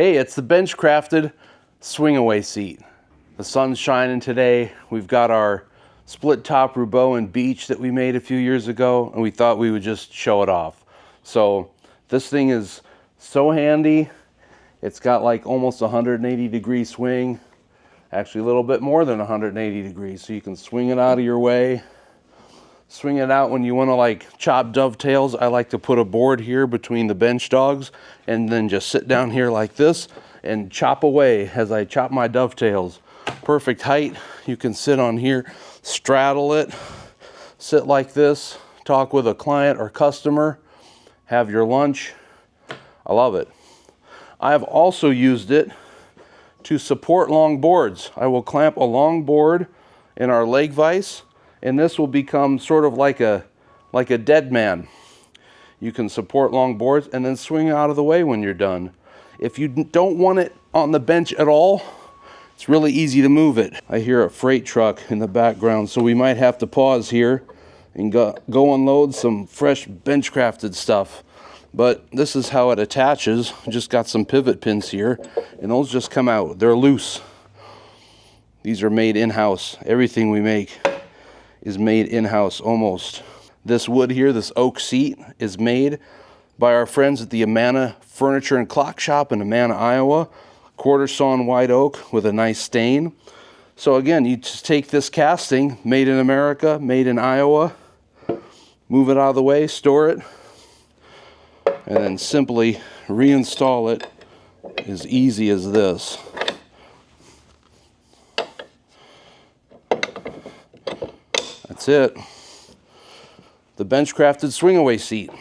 Hey, it's the bench crafted swing away seat. The sun's shining today. We've got our split top Roubeau and Beach that we made a few years ago, and we thought we would just show it off. So this thing is so handy. It's got like almost 180 degree swing, actually a little bit more than 180 degrees. So you can swing it out of your way. Swing it out when you want to like chop dovetails. I like to put a board here between the bench dogs and then just sit down here like this and chop away as I chop my dovetails. Perfect height. You can sit on here, straddle it, sit like this, talk with a client or customer, have your lunch. I love it. I have also used it to support long boards. I will clamp a long board in our leg vise, and this will become sort of like a dead man. You can support long boards and then swing out of the way when you're done. If you don't want it on the bench at all, it's really easy to move it. I hear a freight truck in the background, so we might have to pause here and go unload some fresh bench crafted stuff. But this is how it attaches. Just got some pivot pins here, and those just come out. They're loose. These are made in-house. Everything we make is made in-house almost. This wood here, this oak seat, is made by our friends at the Amana Furniture and Clock Shop in Amana, Iowa. Quarter sawn white oak with a nice stain. So again, you just take this casting, made in America, made in Iowa, move it out of the way, store it, and then simply reinstall it as easy as this. That's it. The bench crafted swing away seat.